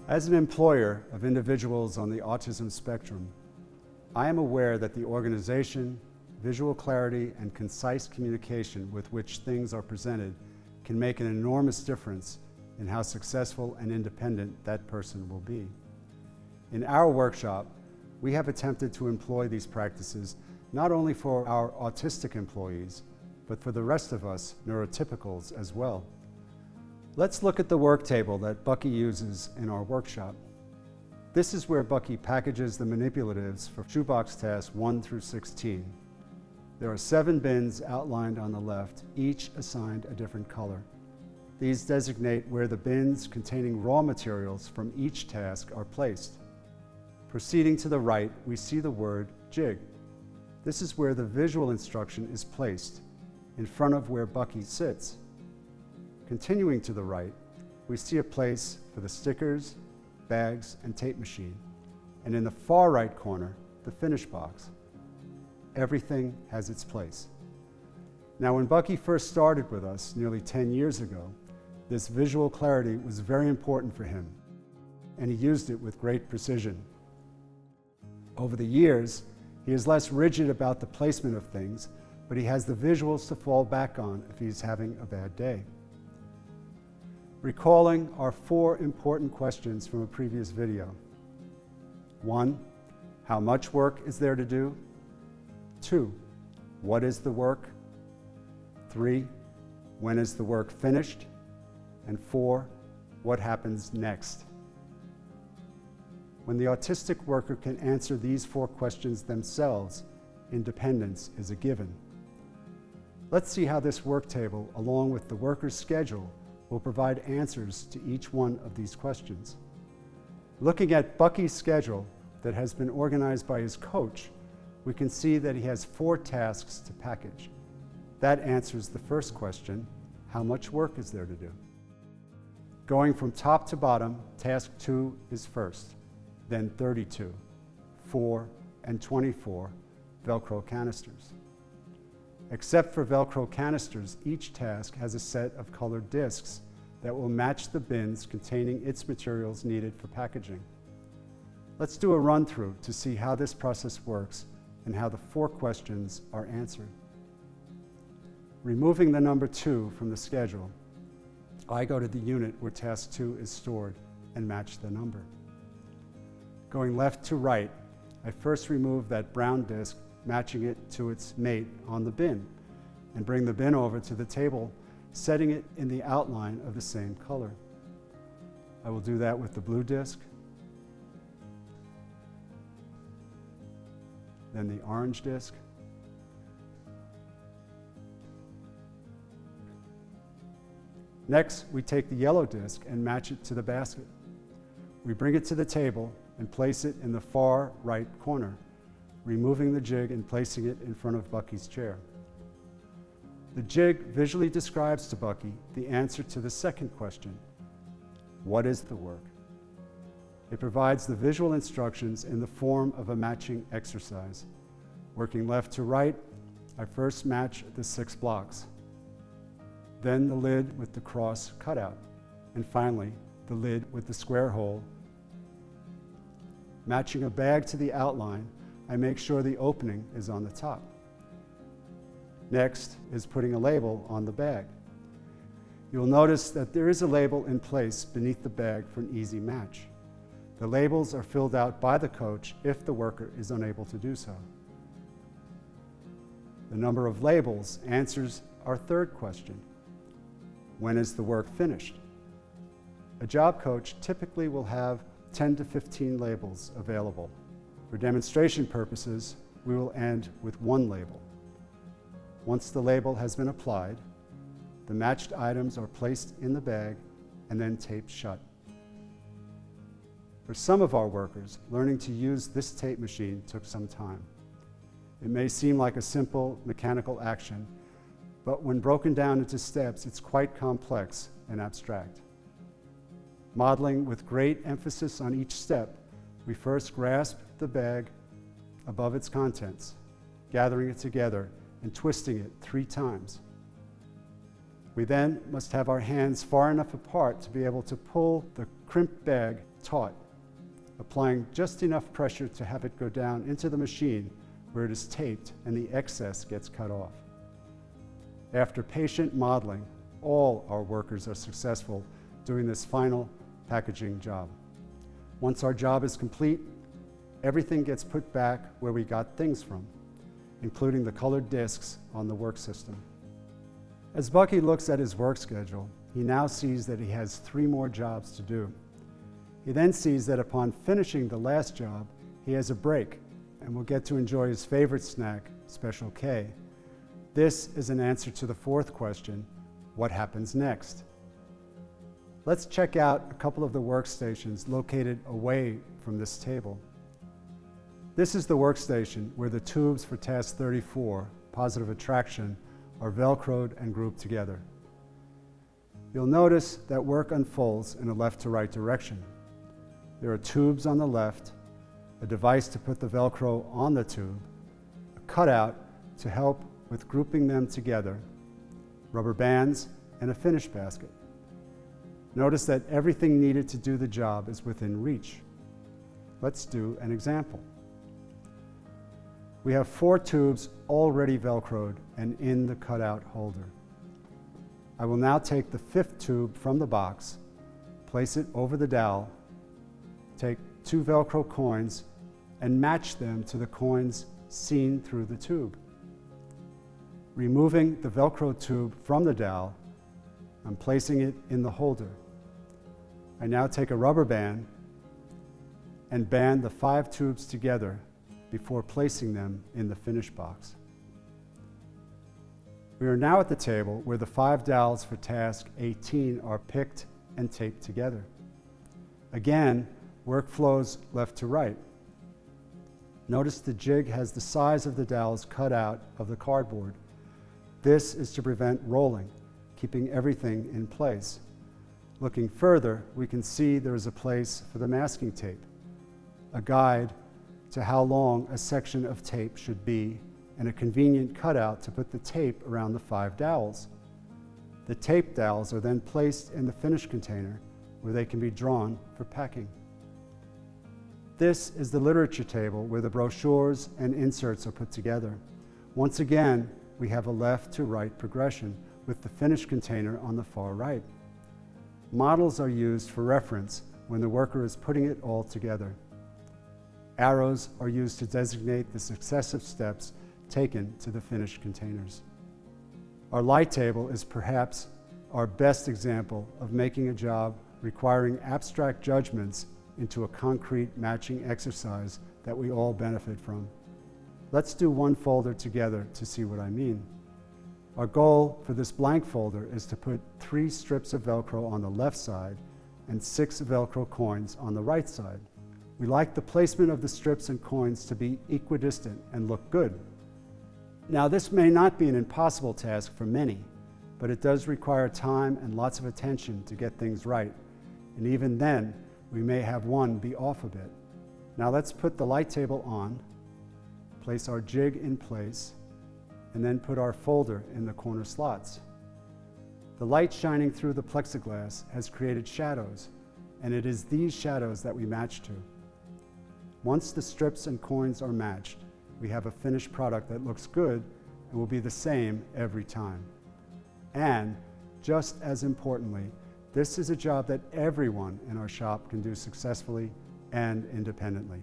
As an employer of individuals on the autism spectrum, I am aware that the organization, visual clarity, and concise communication with which things are presented can make an enormous difference in how successful and independent that person will be. In our workshop, we have attempted to employ these practices not only for our autistic employees, but for the rest of us neurotypicals as well. Let's look at the work table that Bucky uses in our workshop. This is where Bucky packages the manipulatives for Shoebox Tasks 1 through 16. There are 7 bins outlined on the left, each assigned a different color. These designate where the bins containing raw materials from each task are placed. Proceeding to the right, we see the word jig. This is where the visual instruction is placed, in front of where Bucky sits. Continuing to the right, we see a place for the stickers, bags, and tape machine, and in the far right corner, the finish box. Everything has its place. Now, when Bucky first started with us nearly 10 years ago, this visual clarity was very important for him, and he used it with great precision. Over the years, he is less rigid about the placement of things, but he has the visuals to fall back on if he's having a bad day. Recalling our 4 important questions from a previous video. 1, how much work is there to do? 2, what is the work? 3, when is the work finished? And 4, what happens next? When the autistic worker can answer these 4 questions themselves, independence is a given. Let's see how this work table, along with the worker's schedule, will provide answers to each one of these questions. Looking at Bucky's schedule that has been organized by his coach, we can see that he has 4 tasks to package. That answers the first question, how much work is there to do? Going from top to bottom, task 2 is first, then 32, 4, and 24 Velcro canisters. Except for Velcro canisters, each task has a set of colored discs that will match the bins containing its materials needed for packaging. Let's do a run-through to see how this process works and how the 4 questions are answered. Removing the number 2 from the schedule, I go to the unit where task 2 is stored and match the number. Going left to right, I first remove that brown disc, matching it to its mate on the bin, and bring the bin over to the table, setting it in the outline of the same color. I will do that with the blue disc, then the orange disc, next, we take the yellow disc and match it to the basket. We bring it to the table and place it in the far right corner, removing the jig and placing it in front of Bucky's chair. The jig visually describes to Bucky the answer to the second question, what is the work? It provides the visual instructions in the form of a matching exercise. Working left to right, I first match the 6 blocks, then the lid with the cross cutout, and finally the lid with the square hole. Matching a bag to the outline, I make sure the opening is on the top. Next is putting a label on the bag. You'll notice that there is a label in place beneath the bag for an easy match. The labels are filled out by the coach if the worker is unable to do so. The number of labels answers our third question. When is the work finished? A job coach typically will have 10 to 15 labels available. For demonstration purposes, we will end with 1 label. Once the label has been applied, the matched items are placed in the bag and then taped shut. For some of our workers, learning to use this tape machine took some time. It may seem like a simple mechanical action, but when broken down into steps, it's quite complex and abstract. Modeling with great emphasis on each step, we first grasp the bag above its contents, gathering it together and twisting it 3 times. We then must have our hands far enough apart to be able to pull the crimped bag taut, applying just enough pressure to have it go down into the machine where it is taped and the excess gets cut off. After patient modeling, all our workers are successful doing this final packaging job. Once our job is complete, everything gets put back where we got things from, including the colored discs on the work system. As Bucky looks at his work schedule, he now sees that he has 3 more jobs to do. He then sees that upon finishing the last job, he has a break and will get to enjoy his favorite snack, Special K. This is an answer to the 4th question, what happens next? Let's check out a couple of the workstations located away from this table. This is the workstation where the tubes for task 34, positive attraction, are velcroed and grouped together. You'll notice that work unfolds in a left to right direction. There are tubes on the left, a device to put the Velcro on the tube, a cutout to help with grouping them together, rubber bands, and a finish basket. Notice that everything needed to do the job is within reach. Let's do an example. We have 4 tubes already Velcroed and in the cutout holder. I will now take the 5th tube from the box, place it over the dowel, take 2 Velcro coins, and match them to the coins seen through the tube. Removing the Velcro tube from the dowel, I'm placing it in the holder. I now take a rubber band and band the 5 tubes together before placing them in the finish box. We are now at the table where the 5 dowels for task 18 are picked and taped together. Again, work flows left to right. Notice the jig has the size of the dowels cut out of the cardboard. This is to prevent rolling, keeping everything in place. Looking further, we can see there is a place for the masking tape, a guide to how long a section of tape should be, and a convenient cutout to put the tape around the 5 dowels. The tape dowels are then placed in the finish container where they can be drawn for packing. This is the literature table where the brochures and inserts are put together. Once again, we have a left to right progression with the finish container on the far right. Models are used for reference when the worker is putting it all together. Arrows are used to designate the successive steps taken to the finished containers. Our light table is perhaps our best example of making a job requiring abstract judgments into a concrete matching exercise that we all benefit from. Let's do one folder together to see what I mean. Our goal for this blank folder is to put 3 strips of Velcro on the left side and 6 Velcro coins on the right side. We like the placement of the strips and coins to be equidistant and look good. Now, this may not be an impossible task for many, but it does require time and lots of attention to get things right. And even then, we may have one be off a bit. Now let's put the light table on, place our jig in place, and then put our folder in the corner slots. The light shining through the plexiglass has created shadows, and it is these shadows that we match to. Once the strips and coins are matched, we have a finished product that looks good and will be the same every time. And just as importantly, this is a job that everyone in our shop can do successfully and independently.